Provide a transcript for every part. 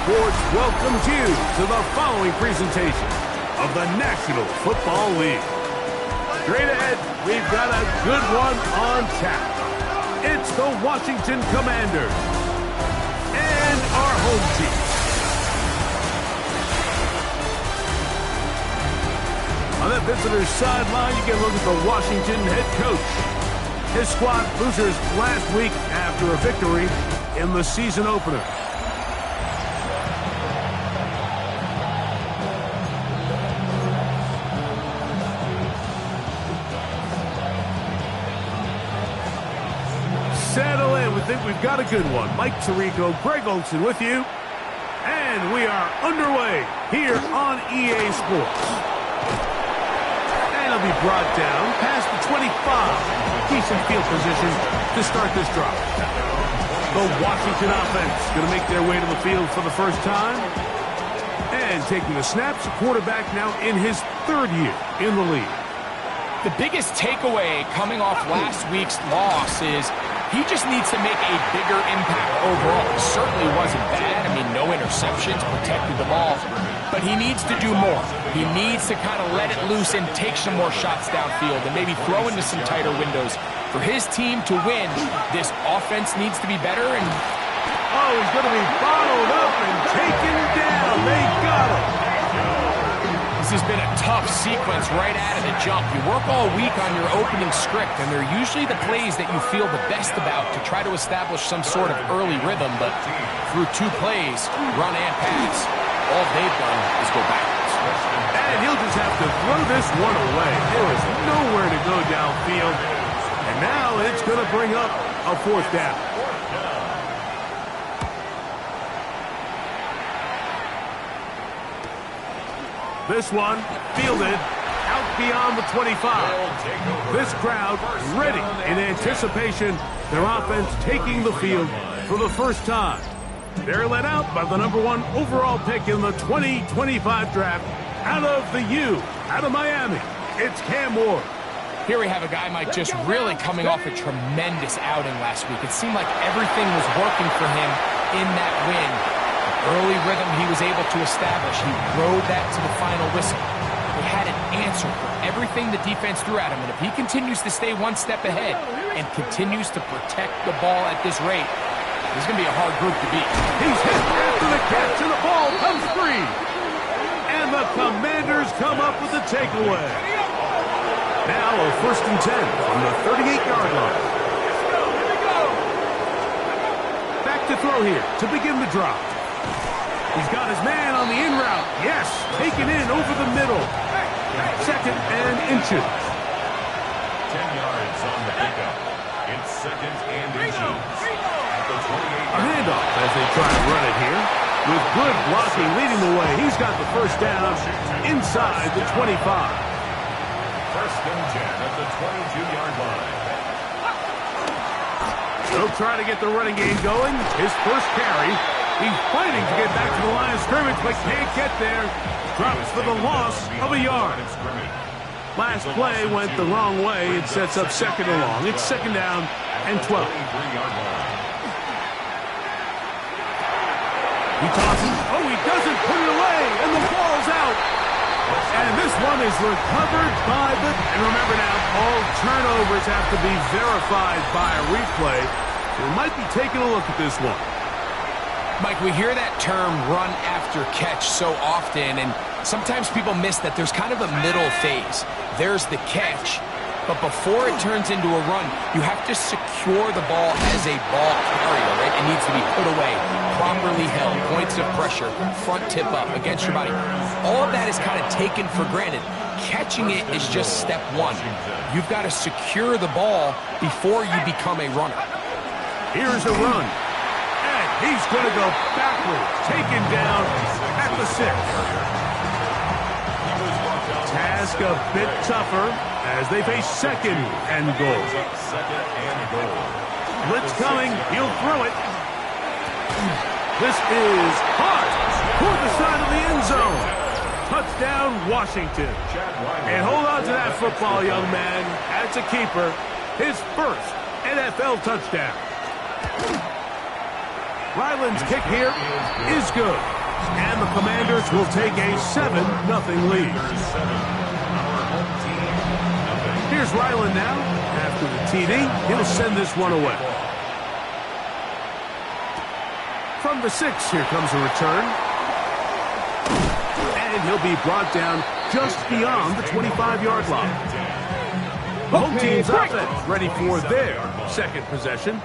Sports welcomes you to the following presentation of the National Football League. Straight ahead, we've got a good one on tap. It's the Washington Commanders and our home team. On the visitor's sideline, you get a look at the Washington head coach. His squad losers last week after a victory in the season opener. Settle in. We think we've got a good one. Mike Tirico, Greg Olsen with you. And we are underway here on EA Sports. And it'll be brought down past the 25. Decent field position to start this drive. The Washington offense going to make their way to the field for the first time. And taking the snaps, a quarterback now in his third year in the league. The biggest takeaway coming off last week's loss is he just needs to make a bigger impact overall. It certainly wasn't bad. I mean, no interceptions, protected the ball. But he needs to do more. He needs to kind of let it loose and take some more shots downfield and maybe throw into some tighter windows. For his team to win, this offense needs to be better. And oh, he's going to be bottled up and taken down. They got him. This has been a tough sequence right out of the jump. You work all week on your opening script, and they're usually the plays that you feel the best about to try to establish some sort of early rhythm. But through two plays, run and pass, all they've done is go backwards. And he'll just have to throw this one away. There is nowhere to go downfield. And now it's going to bring up a fourth down. This one fielded out beyond the 25. This crowd ready in anticipation. Their offense taking the field for the first time. They're led out by the #1 overall pick in the 2025 draft out of the U, out of Miami. It's Cam Ward. Here we have a guy, Mike, just really coming off a tremendous outing last week. It seemed like everything was working for him in that win. Early rhythm he was able to establish. He rode that to the final whistle. He had an answer for everything the defense threw at him. And if he continues to stay one step ahead and continues to protect the ball at this rate, this is going to be a hard group to beat. He's hit after the catch, and the ball comes free. And the Commanders come up with the takeaway. Now a 1st and 10 from the 38-yard line. Back to throw here to begin the drive. He's got his man on the in route. Yes, taken in over the middle. 2nd and inches. 10 yards on the pickup. It's 2nd and inches. At the 28. A handoff as they try to run it here. With good blocking leading the way. He's got the first down inside the 25. 1st and 10 at the 22-yard line. They'll try to get the running game going. His first carry. He's fighting to get back to the line of scrimmage, but can't get there. Drops for the loss of a yard. Last play went the wrong way. It sets up 2nd and long. It's 2nd down and 12. He tosses. Oh, he doesn't put it away, and the ball's out. And this one is recovered by the... And remember now, all turnovers have to be verified by a replay. So we might be taking a look at this one. Mike, we hear that term run after catch so often, and sometimes people miss that there's kind of a middle phase. There's the catch, but before it turns into a run, you have to secure the ball as a ball carrier, right? It needs to be put away, properly held, points of pressure, front tip up against your body. All of that is kind of taken for granted. Catching it is just step one. You've got to secure the ball before you become a runner. Here's a run. He's going to go backwards, taken down at the 6. Task a bit tougher as they face 2nd and goal. Blitz coming. He'll throw it. This is hard toward the side of the end zone. Touchdown, Washington. And hold on to that football, young man. That's a keeper. His first NFL touchdown. Ryland's kick here is good. And the Commanders will take a 7-0 lead. Here's Ryland now. After the TD, he'll send this one away. From the 6, here comes a return. And he'll be brought down just beyond the 25-yard line. The home team's offense ready for their second possession.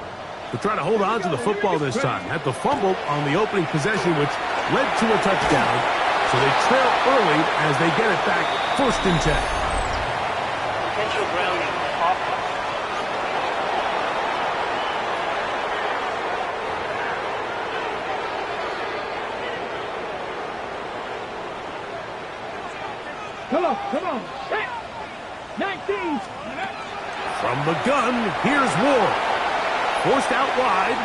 They're trying to hold on to the football this time. Had the fumble on the opening possession, which led to a touchdown. So they trail early as they get it back, 1st and 10. Potential grounding. Come on. 19. From the gun, here's Ward. Forced out wide.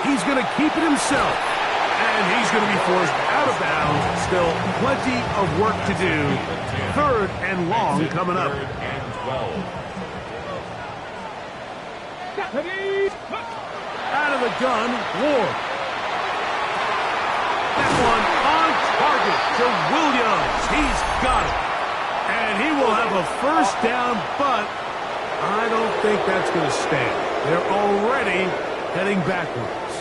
He's going to keep it himself. And he's going to be forced out of bounds. Still plenty of work to do. 3rd and long coming up. Out of the gun, Ward. That one on target to Williams. He's got it. And he will have a 1st down, but I don't think that's going to stand. They're already heading backwards.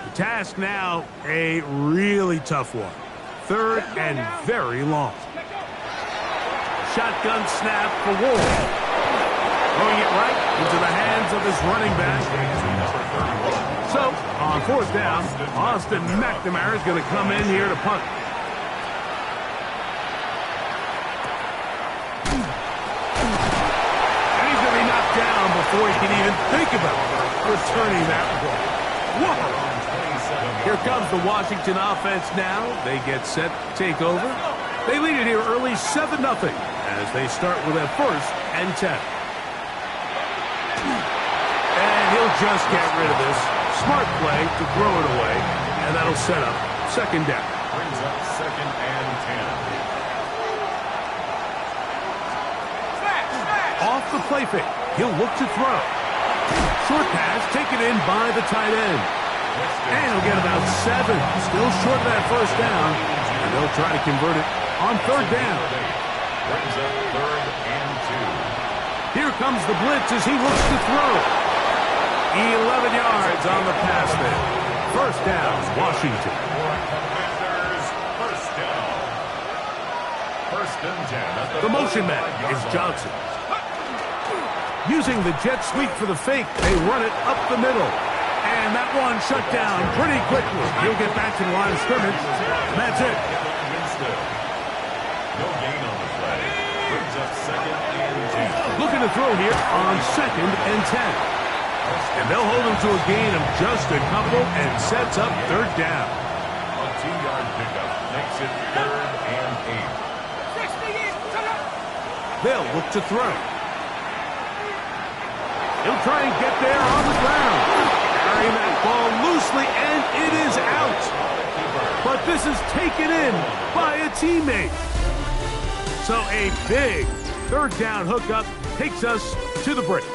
The task now, a really tough one. 3rd and very long. Shotgun snap for Ward. Throwing it right into the hands of his running back. So, on 4th down, Austin McNamara is going to come in here to punt. And he's going to be knocked down before he can even think about returning that ball. Whoa! Here comes the Washington offense now. They get set to take over. They lead it here early 7-0 as they start with a 1st and 10. And he'll just get rid of this. Smart play to throw it away, and that'll set up 2nd down. Brings up 2nd and 10. Off the play fake, he'll look to throw. Short pass taken in by the tight end. And he'll get about 7. Still short of that 1st down, and they'll try to convert it on 3rd down. Brings up 3rd and 2. Here comes the blitz as he looks to throw. 11 yards on the pass there. 1st down, Washington. Commanders, 1st down. 1st and 10. The motion man is Johnson. Using the jet sweep for the fake, they run it up the middle. And that one shut down pretty quickly. He'll get back to the line of scrimmage. And that's it. No gain on the play. Brings up 2nd and 10. Looking to throw here on 2nd and 10. And they'll hold him to a gain of just a couple and sets up 3rd down. A 2-yard pickup makes it 3rd and 8. They'll look to throw. He'll try and get there on the ground. Carrying that ball loosely, and it is out. But this is taken in by a teammate. So a big 3rd down hookup takes us to the break.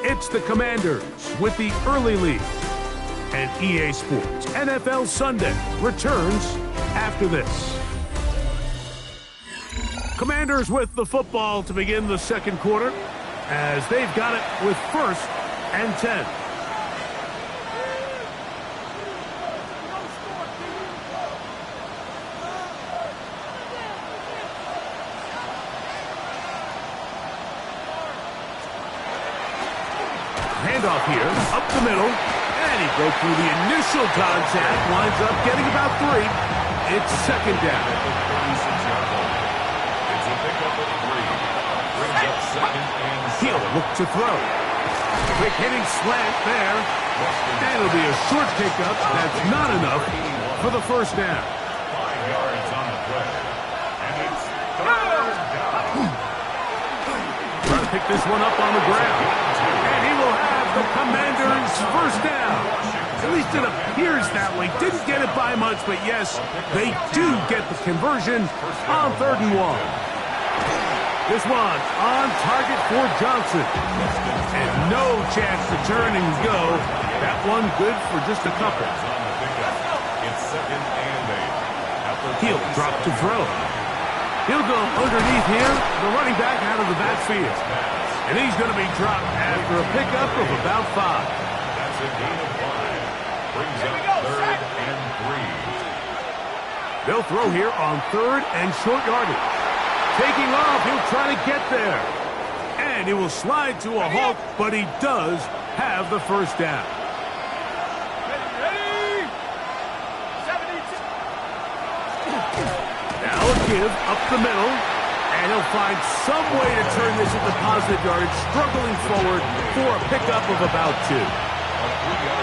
It's the Commanders with the early lead. And EA Sports NFL Sunday returns after this. Commanders with the football to begin the 2nd quarter as they've got it with 1st and 10. Handoff here, up the middle, and he broke through the initial contact, winds up getting about 3. It's 2nd down. It's a pickup of 3. Brings up 2nd and 7. He'll look to throw. Quick hitting slant there. And it'll be a short pickup. That's not enough for the 1st down. 5 yards on the play. And it's 3rd down. Trying to pick this one up on the ground. And he will have the Commanders' 1st down. At least it appears that way. Didn't get it by much, but yes, they do get the conversion on 3rd and 1. This one on target for Johnson. And no chance to turn and go. That one good for just a couple. It's second and 8. He'll drop to throw. He'll go underneath here. The running back out of the backfield. And he's going to be dropped after a pickup of about 5. That's a gain of 5. Brings up third and 3. They'll throw here on third and short yardage. Taking off, he'll try to get there. And he will slide to a halt, but he does have the first down. Now a give up the middle. And he'll find some way to turn this into positive yardage, struggling forward for a pickup of about 2.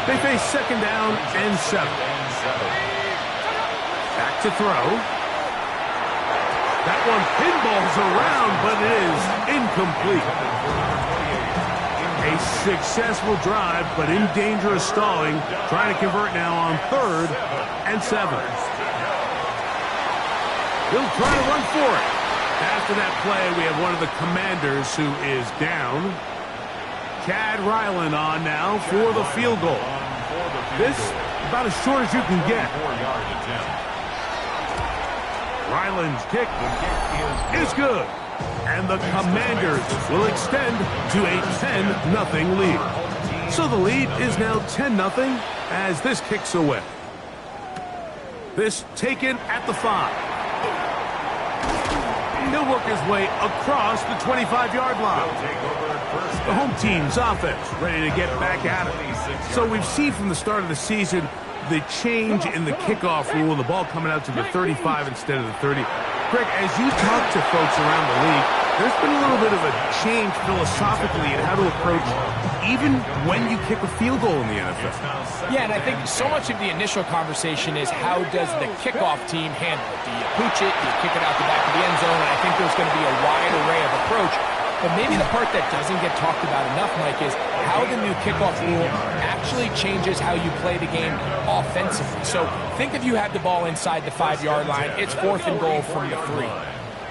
They face second down and 7. Back to throw. That one pinballs around, but it is incomplete. A successful drive, but in danger of stalling. Trying to convert now on third and 7. He'll try to run for it. After that play, we have one of the Commanders who is down. Chad Ryland on now for the field goal. This about as short as you can get. Ryland's kick is good. And the Commanders will extend to a 10-0 lead. So the lead is now 10-0 as this kicks away. This taken at the 5. He'll work his way across the 25-yard line. The home team's offense ready to get back at it. So we've seen from the start of the season the change in the kickoff rule, the ball coming out to the 35 instead of the 30. Greg, as you talk to folks around the league, there's been a little bit of a change philosophically in how to approach even when you kick a field goal in the NFL. Yeah, and I think so much of the initial conversation is how does the kickoff team handle it? Do you pooch it? Do you kick it out the back of the end zone? And I think there's going to be a wide array of approach. But maybe the part that doesn't get talked about enough, Mike, is how the new kickoff rule actually changes how you play the game offensively. So think if you have the ball inside the 5-yard line, it's 4th and goal from the 3.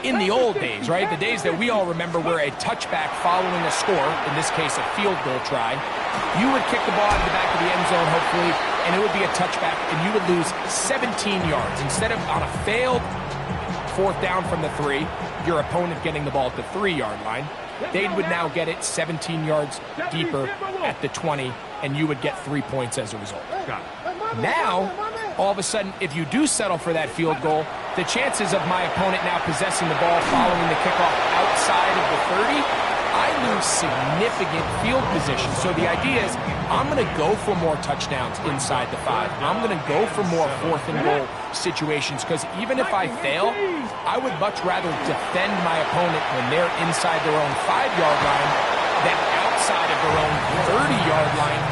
In the old days, right, the days that we all remember were a touchback following a score, in this case a field goal try, you would kick the ball out of the back of the end zone, hopefully, and it would be a touchback, and you would lose 17 yards. Instead of on a failed 4th down from the 3, your opponent getting the ball at the 3-yard line, they would now get it 17 yards deeper at the 20, and you would get 3 points as a result. Now, all of a sudden, if you do settle for that field goal, the chances of my opponent now possessing the ball following the kickoff outside of the 30, I lose significant field position. So the idea is I'm going to go for more touchdowns inside the 5. I'm going to go for more 4th and goal situations because even if I fail, I would much rather defend my opponent when they're inside their own 5-yard line than outside of their own 30-yard line,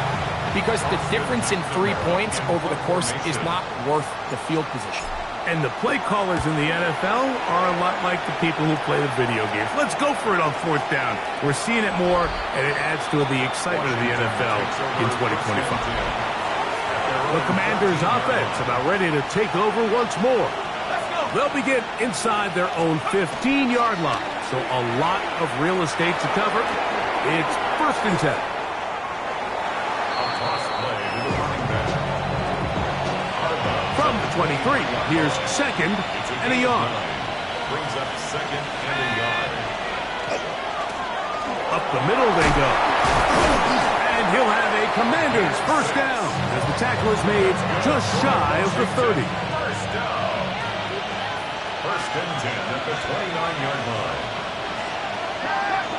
because the difference in 3 points over the course is not worth the field position. And the play callers in the NFL are a lot like the people who play the video games. Let's go for it on 4th down. We're seeing it more, and it adds to the excitement of the NFL in 2025. The Commanders' offense about ready to take over once more. They'll begin inside their own 15-yard line, so a lot of real estate to cover. It's 1st and 10. From the 23, here's 2nd and a yard. Brings up 2nd and a yard. Up the middle they go. And he'll have a Commanders 1st down as the tackle is made just shy of the 30. 1st down. 1st and 10 at the 29-yard line.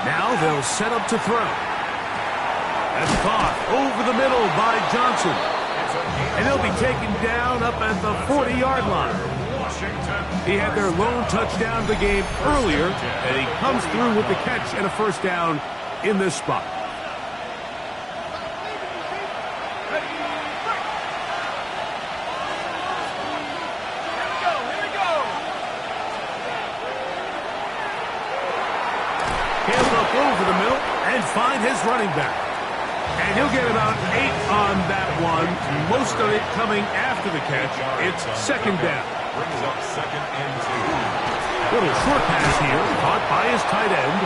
Now they'll set up to throw. That's caught over the middle by Johnson. And he'll be taken down up at the 40-yard line. He had their lone touchdown of the game earlier, and he comes through with the catch and a 1st down in this spot. He'll look over the middle and find his running back. And he'll get about 8 on that one, most of it coming after the catch. It's 2nd down. Brings up 2nd and 2. Little short pass here, caught by his tight end.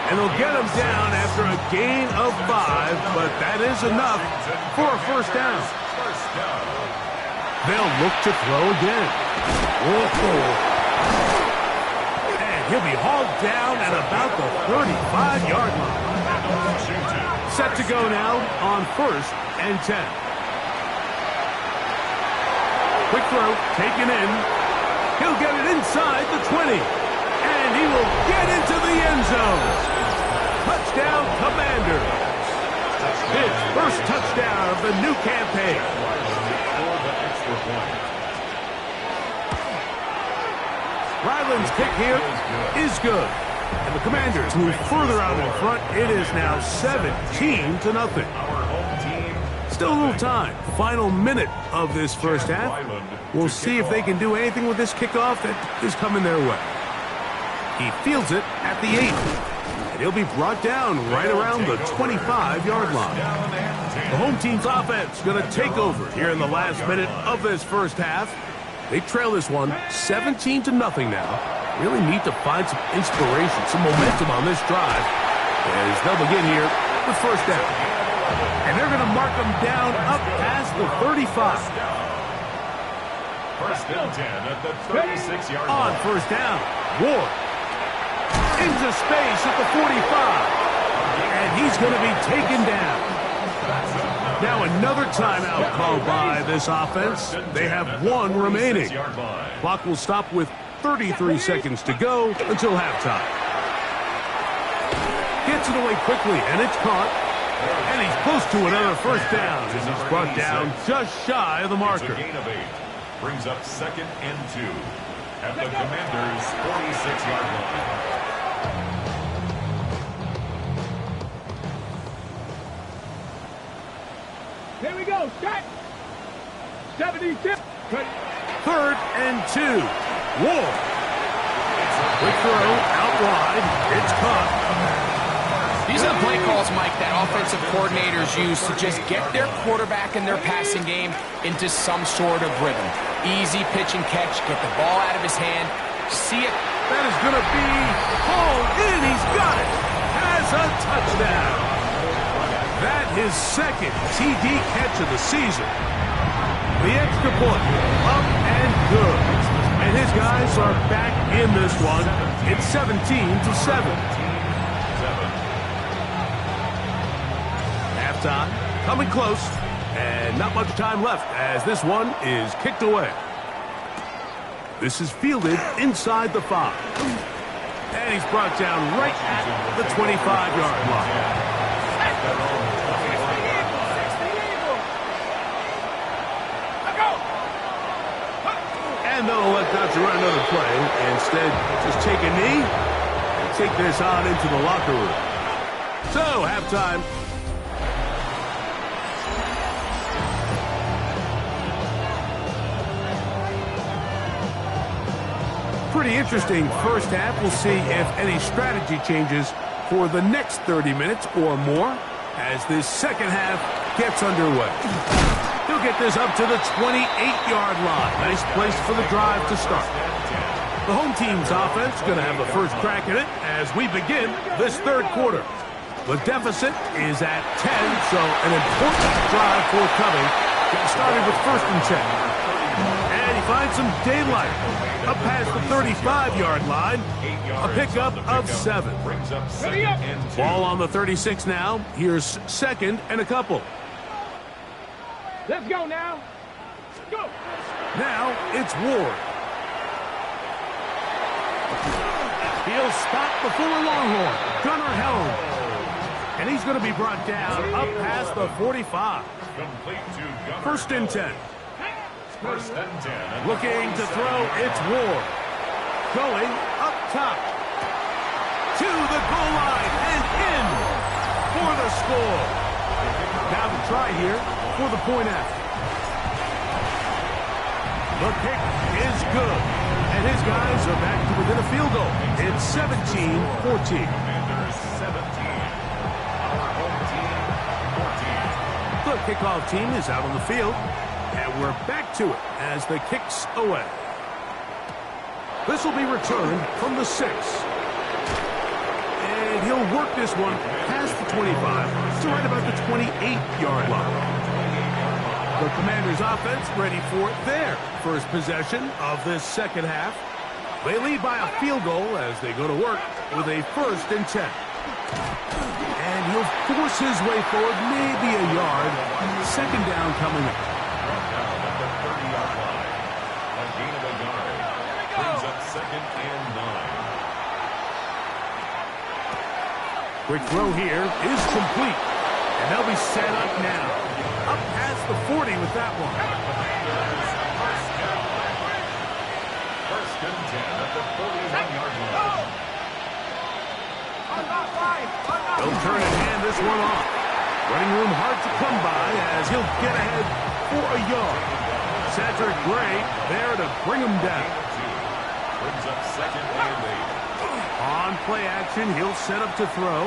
And they'll get him down after a gain of 5, but that is enough for a first down. They'll look to throw again. And he'll be hauled down at about the 35-yard line. Set to go now on 1st and 10. Quick throw, taken in. He'll get it inside the 20. And he will get into the end zone. Touchdown, Commanders. His first touchdown of the new campaign. Ryland's kick here is good. And the Commanders move further out in front. It is now 17-0. Still a little time. Final minute of this first half. We'll see if they can do anything with this kickoff that is coming their way. He fields it at the 8. And he'll be brought down right around the 25-yard line. The home team's offense going to take over here in the last minute of this first half. They trail this one 17-0 now. Really need to find some inspiration, some momentum on this drive as they'll begin here with first down. And they're going to mark them down up past the 35. First and 10 at the 36-yard On line. first down, Ward into space at the 45. And he's going to be taken down. Now another timeout called by this offense. They have 1 remaining. Clock will stop with 33 seconds to go until halftime. Gets it away quickly, and it's caught. And he's close to another first down as he's brought down just shy of the marker. Gain of 8 brings up 2nd and 2 at the Commanders' 46-yard line. Here we go. Start. 76. 3rd and 2. Ward. Quick throw out wide. It's caught. These are the play calls, Mike, that offensive coordinators use to just get their quarterback and their passing game into some sort of rhythm. Easy pitch and catch, get the ball out of his hand, see it. That is going to be hauled in. He's got it. Has a touchdown. That his 2nd TD catch of the season. The extra point, up and good. And his guys are back in this one. It's 17-7. Halftime, coming close, and not much time left as this one is kicked away. This is fielded inside the 5. And he's brought down right at the 25-yard line. And they'll let Dodger run another play. Instead, just take a knee and take this on into the locker room. So, halftime. Pretty interesting first half. We'll see if any strategy changes for the next 30 minutes or more as this second half gets underway. He'll get this up to the 28-yard line. Nice place for the drive to start. The home team's offense going to have the first crack at it as we begin this third quarter. The deficit is at 10, so an important drive forthcoming. Getting started with 1st and 10. And he finds some daylight up past the 35-yard line. A pickup of 7. Ball on the 36 now. Here's 2nd and a couple. Let's go now. Go. Now it's Ward. He'll spot the Fuller Longhorn, Gunnar Helm. And he's going to be brought down up past the 45. First and 10. First and 10. Looking to throw, it's Ward. Going up top. To the goal line and in for the score. Now the try here for the point after. The kick is good. And his guys are back to within a field goal. It's 17-14. The kickoff team is out on the field. And we're back to it as the kick's away. This will be returned from the 6. And he'll work this one past the 25 to right about the 28-yard line. The Commanders' offense ready for their first possession of this second half. They lead by a field goal as they go to work with a 1st and 10. And he'll force his way forward, maybe a yard. Second down coming up. Quick throw here is complete. And they'll be set up now. Up past the 40 with that one. First and 10 at the 41-yard line. They'll turn and hand this one off. Running room hard to come by as he'll get ahead for a yard. Cedric Gray there to bring him down. Brings up 2nd and 8. On play action, he'll set up to throw.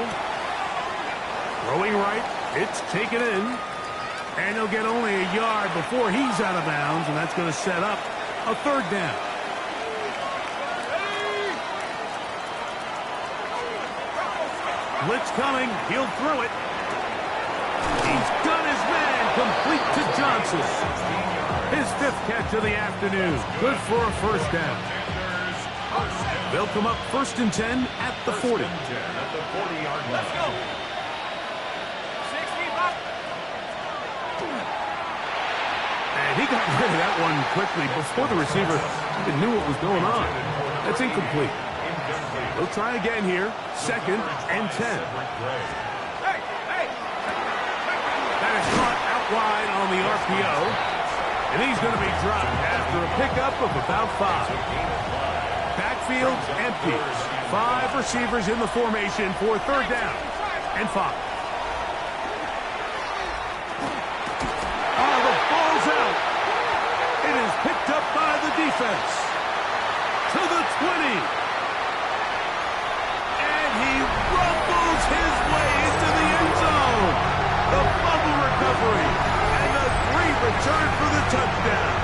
Throwing right, it's taken in. And he'll get only a yard before he's out of bounds, and that's going to set up a 3rd down. Blitz coming, he'll throw it. He's got his man complete to Johnson. His 5th catch of the afternoon. Good for a 1st down. They'll come up 1st and 10 at the 40. At the 40-yard line. Let's go. 65. And he got rid of that one quickly before the receiver even knew what was going on. That's incomplete. They'll try again here. 2nd and 10. Hey, hey. That is caught out wide on the RPO. And he's going to be dropped after a pickup of about 5. Backfield empty. 5 receivers in the formation for 3rd down and 5. Oh, the ball's out. It is picked up by the defense. To the 20. And he rumbles his way into the end zone. The fumble recovery. And the great return for the touchdown.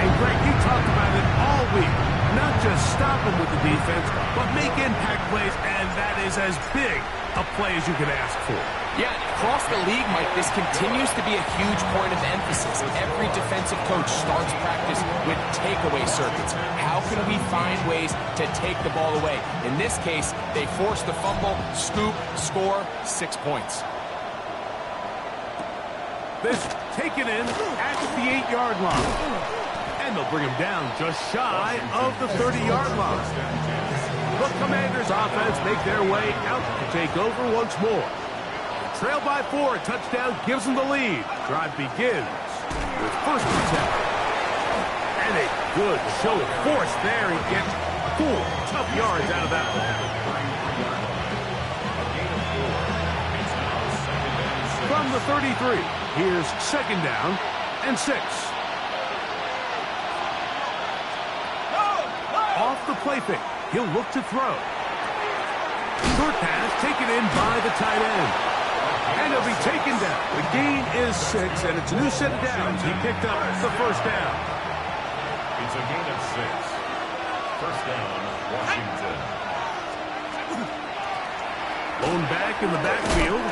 And Greg, you talked about it all week. Not just stop him with the defense, but make impact plays, and that is as big a play as you could ask for. Yeah, across the league, Mike, this continues to be a huge point of emphasis. Every defensive coach starts practice with takeaway circuits. How can we find ways to take the ball away? In this case, they force the fumble, scoop, score, 6 points. This taken in at the 8-yard line. And they'll bring him down just shy of the 30-yard line. The Commanders' offense make their way out to take over once more. Trail by 4, a touchdown gives them the lead. Drive begins with 1st and 10. And a good show of force there. He gets 4 tough yards out of that one. From the 33, here's 2nd down and 6. Off the play fake, he'll look to throw. Short pass taken in by the tight end. And he'll be taken down. The gain is 6, and it's a new set of downs. He picked up the 1st down. It's a gain of 6. 1st down, Washington. Lone back in the backfield.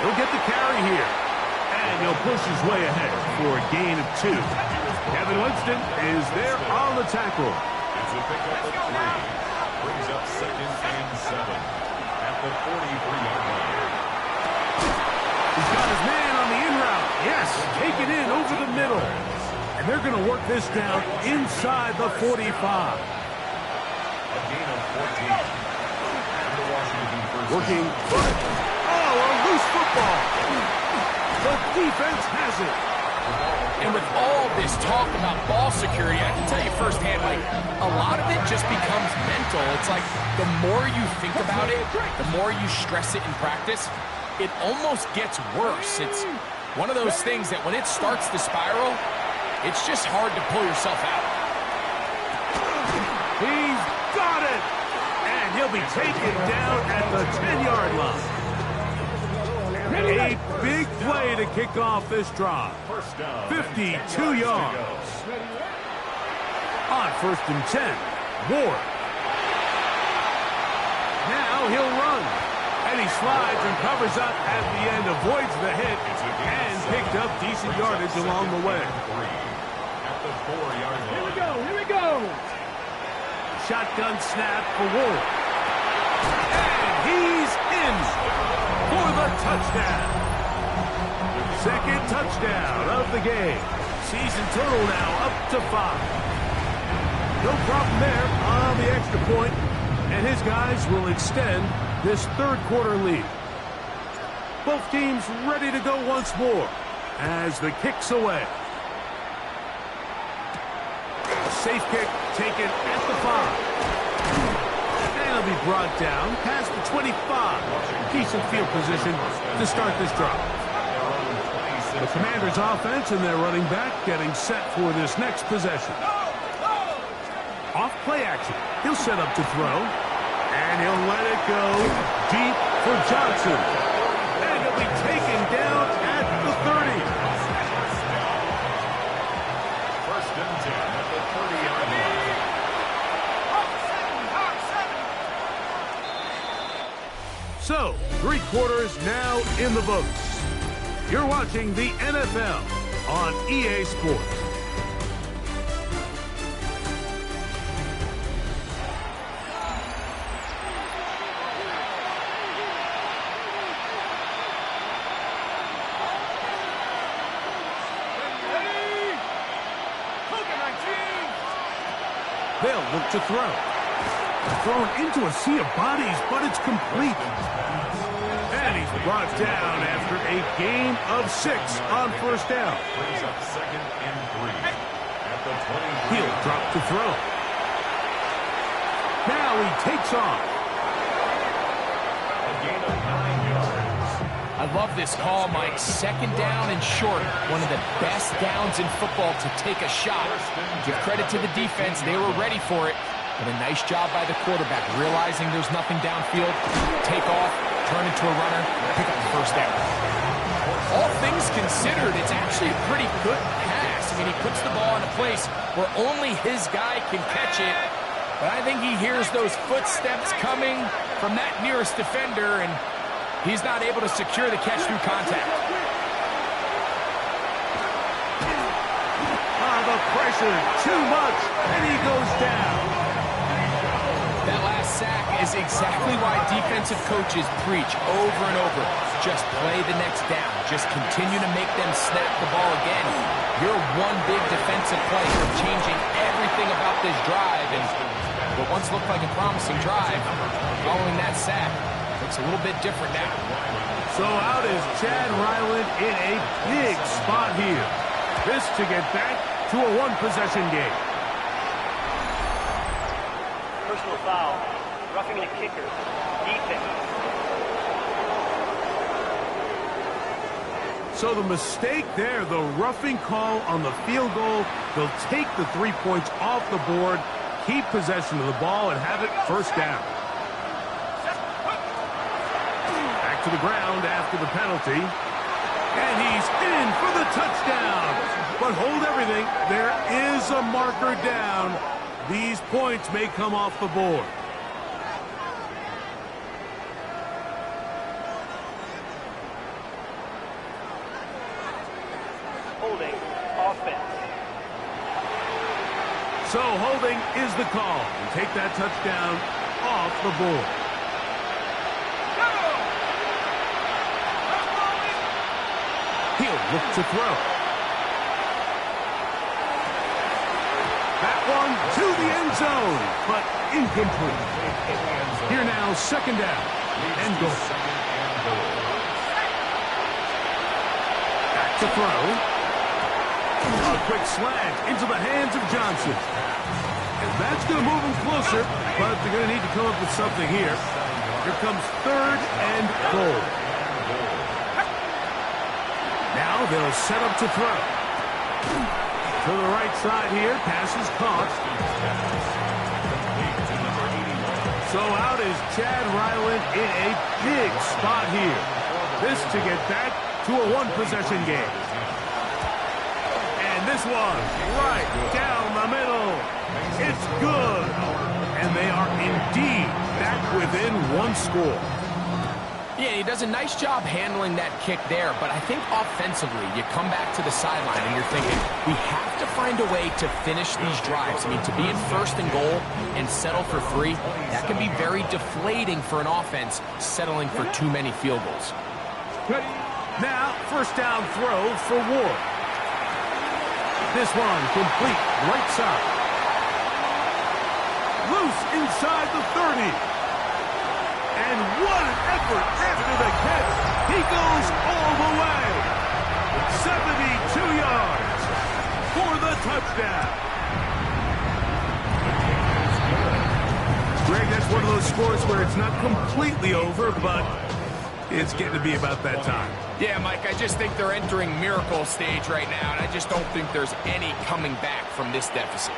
He'll get the carry here. And he'll push his way ahead for a gain of 2. Kevin Winston is there on the tackle. It's a pickup of 3. Brings up 2nd and 7 at the 43-yard line. He's got his man on the in route. Yes, take it in over the middle. And they're going to work this down inside the 45. A gain of 14. And the Washington first Working. Oh, a loose football. The defense has it. And with all this talk about ball security, I can tell you firsthand, like, a lot of it just becomes mental. It's like the more you think about it, the more you stress it in practice, it almost gets worse. It's one of those things that when it starts to spiral, it's just hard to pull yourself out. He's got it. And he'll be taken down at the 10-yard line. A big play to kick off this drive. 52 yards. On 1st and 10, Ward. Now he'll run. And he slides and covers up at the end, avoids the hit, and picked up decent yardage along the way. At the 4-yard line. Here we go. Shotgun snap for Ward. And he's in for the touchdown. Second touchdown of the game. Season total now up to 5. No problem there on the extra point, and his guys will extend this third quarter lead. Both teams ready to go once more as the kick's away. Safe kick taken at the 5. And he'll be brought down past the 25. Decent field position to start this drive. The Commanders' offense and their running back getting set for this next possession. Off play action. He'll set up to throw. And he'll let it go deep for Johnson. And he'll be taken down at the 30. First and 10 at the 30-yard line. So, 3 quarters now in the books. You're watching the NFL on EA Sports. They'll look to throw. Thrown into a sea of bodies, but it's complete. And he's brought down after a gain of 6 on first down. Brings up 2nd and 3. At the 23. He'll drop to throw. Now he takes off. A gain of 9 yards. I love this call, Mike. 2nd down and short. One of the best downs in football to take a shot. Give credit to the defense. They were ready for it. But a nice job by the quarterback, realizing there's nothing downfield. Take off, turn into a runner, pick up the first down. All things considered, it's actually a pretty good pass. I mean, he puts the ball in a place where only his guy can catch it. But I think he hears those footsteps coming from that nearest defender, and he's not able to secure the catch through contact. The pressure, too much, and he goes down. That last sack is exactly why defensive coaches preach over and over. Just play the next down. Just continue to make them snap the ball again. Your one big defensive play from changing everything about this drive. And what once looked like a promising drive, following that sack, looks a little bit different now. So out is Chad Ryland in a big spot here. This to get back to a one-possession game. Personal foul. Roughing the kicker. Defense. So the mistake there, the roughing call on the field goal. They'll take the 3 points off the board, keep possession of the ball, and have it first down. Back to the ground after the penalty. And he's in for the touchdown. But hold everything. There is a marker down. These points may come off the board. Holding. Offense. So holding is the call. And take that touchdown off the board. He'll look to throw. That one to the end zone, but incomplete. Here now, second down and goal. Back to throw. A quick slant into the hands of Johnson. And that's going to move him closer, but they're going to need to come up with something here. Here comes third and goal. Now they'll set up to throw. To the right side here, pass is caught. So out is Chad Ryland in a big spot here. This to get back to a one-possession game. And this one right down the middle. It's good. And they are indeed back within one score. Yeah, he does a nice job handling that kick there, but I think offensively, you come back to the sideline and you're thinking, we have to find a way to finish these drives. I mean, to be in first and goal and settle for 3, that can be very deflating for an offense settling for too many field goals. Now, first down throw for Ward. This one complete, right side. Loose inside the 30. And what an effort after the catch. He goes all the way. 72 yards for the touchdown. Greg, that's one of those scores where it's not completely over, but it's getting to be about that time. Yeah, Mike, I just think they're entering miracle stage right now, and I just don't think there's any coming back from this deficit.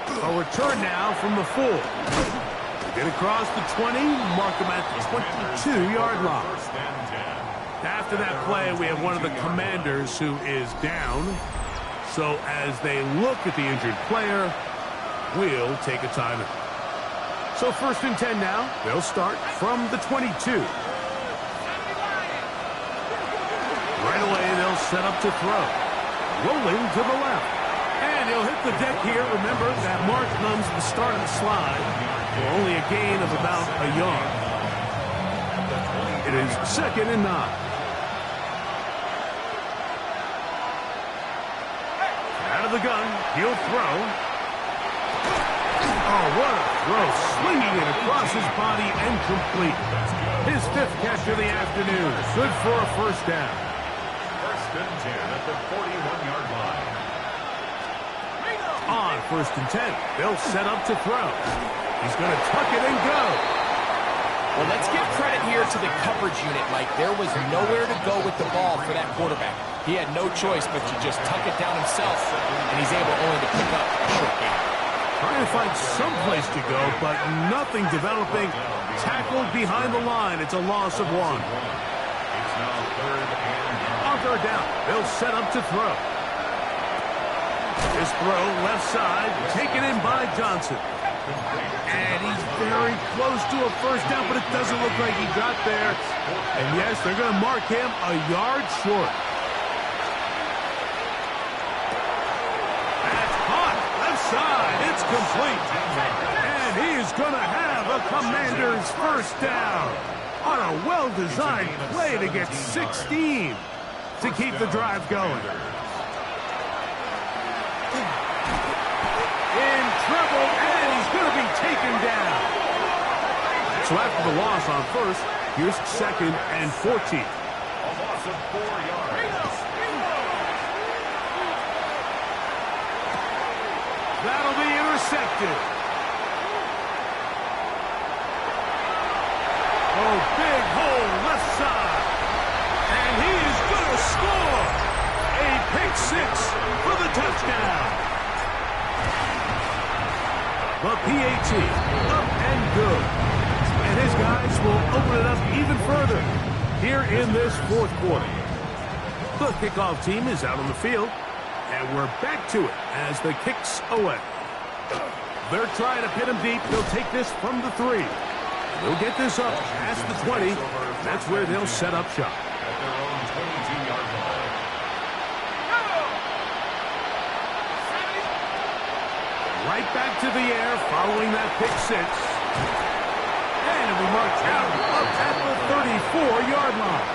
A return now from the 4. Get across the 20, mark them at the 22-yard line. After that play, we have one of the commanders who is down. So as they look at the injured player, we'll take a timeout. So first and 10 now. They'll start from the 22. Right away, they'll set up to throw. Rolling to the left. And he'll hit the deck here. Remember, that mark comes at the start of the slide. For only a gain of about a yard. It is 2nd and 9. Out of the gun, he'll throw. Oh, what a throw. Slinging it across his body and complete. His 5th catch of the afternoon. Good for a first down. First and 10 at the 41-yard line. On first and 10, they'll set up to throw. He's going to tuck it and go. Well, let's give credit here to the coverage unit, Mike. There was nowhere to go with the ball for that quarterback. He had no choice but to just tuck it down himself, and he's able only to pick up a short gain. Trying to find some place to go, but nothing developing. Tackled behind the line. It's a loss of 1. It's now 3rd and 9. On third down, they'll set up to throw. This throw left side, taken in by Johnson. And he's very close to a first down, but it doesn't look like he got there. And yes, they're going to mark him a yard short. That's hot. Left side. It's complete. And he is going to have a Commander's first down on a well-designed play to get 16 to keep the drive going. In trouble, and he's going to be taken down. So after the loss on first, here's 2nd and 14. A loss of 4 yards. That'll be intercepted. Oh, big hole left side. And he is going to score. A pick 6 for the touchdown. The PAT, up and good. And his guys will open it up even further here in this 4th quarter. The kickoff team is out on the field, and we're back to it as the kicks away. They're trying to pin him deep. They'll take this from the 3. They'll get this up past the 20. That's where they'll set up shop. At their own 22-yard line. Right back to the air following that pick 6. And it'll be marked out up at the 34-yard line.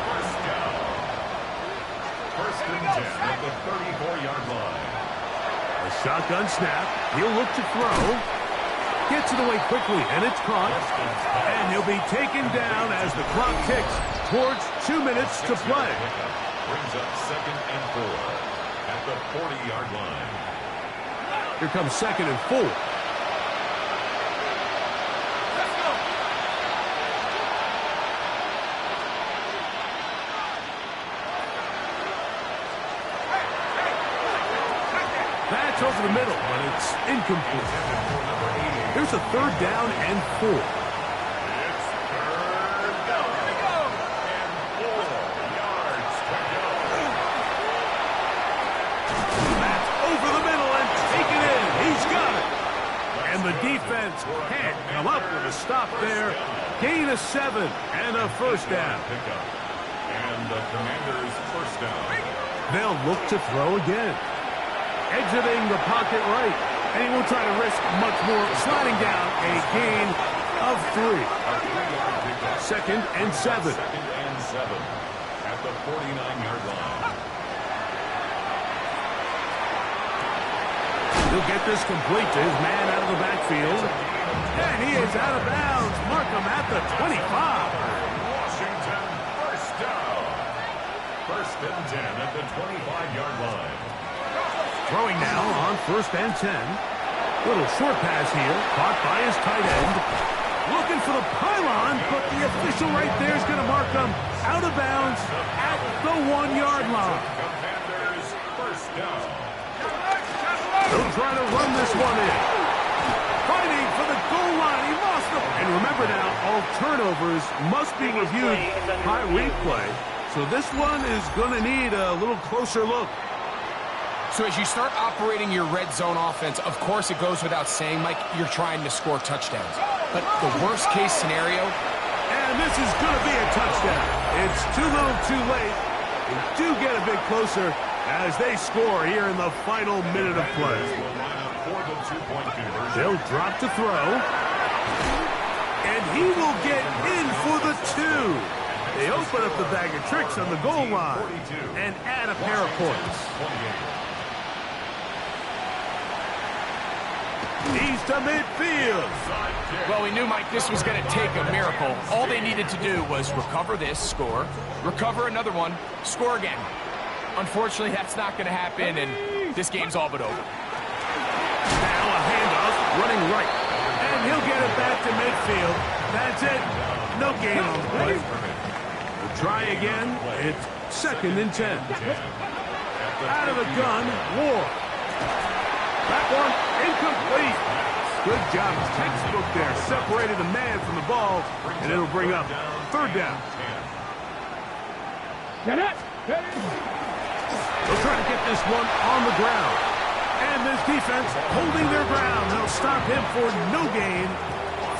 First down. First and 10 at the 34-yard line. A shotgun snap. He'll look to throw. Gets it away quickly, and it's caught. And he'll be taken down as the clock ticks towards 2 minutes to play. Brings up 2nd and 4 at the 40-yard line. Here comes 2nd and 4. That's over the middle, but it's incomplete. Here's a 3rd down and 4. It's 3rd down. And 4 yards to go. That's Can't come up with a stop there. Gain of 7 and a first down. And the Commanders first down. They'll look to throw again. Exiting the pocket right. And he won't try to risk much more. Sliding down a gain of 3. 2nd and 7. 2nd and 7 at the 49-yard line. He'll get this complete to his man out of the backfield. And he is out of bounds. Markham at the 25. Washington first down. 1st and 10 at the 25-yard line. Throwing now on 1st and 10. Little short pass here. Caught by his tight end. Looking for the pylon, but the official right there is going to mark him out of bounds at the 1-yard line. Commanders first down. They'll try to run this one in. Fighting for the goal line. He lost the... And remember now, all turnovers must be reviewed by replay. So this one is going to need a little closer look. So as you start operating your red zone offense, of course it goes without saying, Mike, you're trying to score touchdowns. But the worst case scenario... And this is going to be a touchdown. It's too little too late. They do get a bit closer as they score here in the final minute of play. They'll drop to throw. And he will get in for the 2. They open up the bag of tricks on the goal line and add a pair of points. He's to midfield. Well, we knew, Mike, this was going to take a miracle. All they needed to do was recover this, score, recover another one, score again. Unfortunately, that's not going to happen, and this game's all but over. Now a handoff, running right. And he'll get it back to midfield. That's it. No gain on the play. We'll try again. It's 2nd and 10. Out of the gun, Ward. That one incomplete. Good job. Textbook there. Separated the man from the ball, and it'll bring up 3rd down. They'll try to get this one on the ground. And this defense holding their ground. They'll stop him for no gain.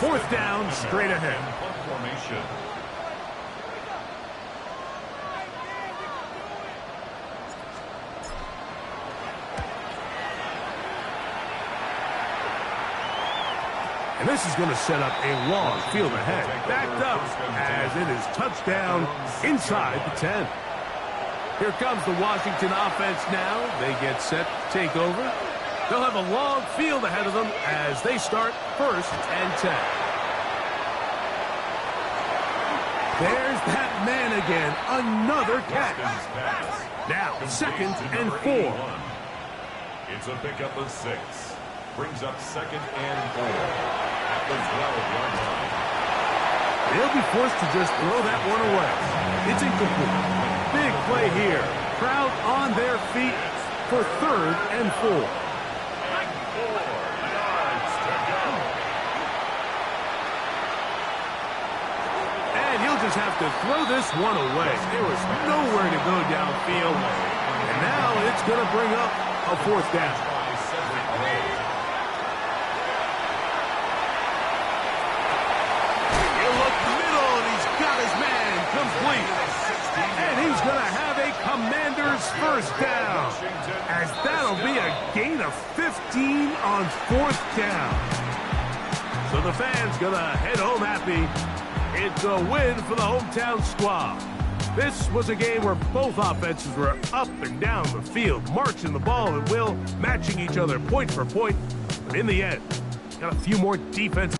4th down, straight ahead. Formation. And this is going to set up a long field ahead. Backed up as it is touchdown inside the 10. Here comes the Washington offense now. They get set to take over. They'll have a long field ahead of them as they start 1st and 10. There's that man again. Another catch. Now 2nd and 4. It's a pickup of 6. Brings up 2nd and 4 at the 12-yard line. They'll be forced to just throw that one away. It's incomplete. Big play here. Crowd on their feet for 3rd and 4. 4 yards to go. And he'll just have to throw this one away. There was nowhere to go downfield. And now it's going to bring up a 4th down. And he's going to have a Commander's first down, as that'll be a gain of 15 on 4th down. So the fans going to head home happy. It's a win for the hometown squad. This was a game where both offenses were up and down the field, marching the ball at will, matching each other point for point. But in the end, got a few more defensive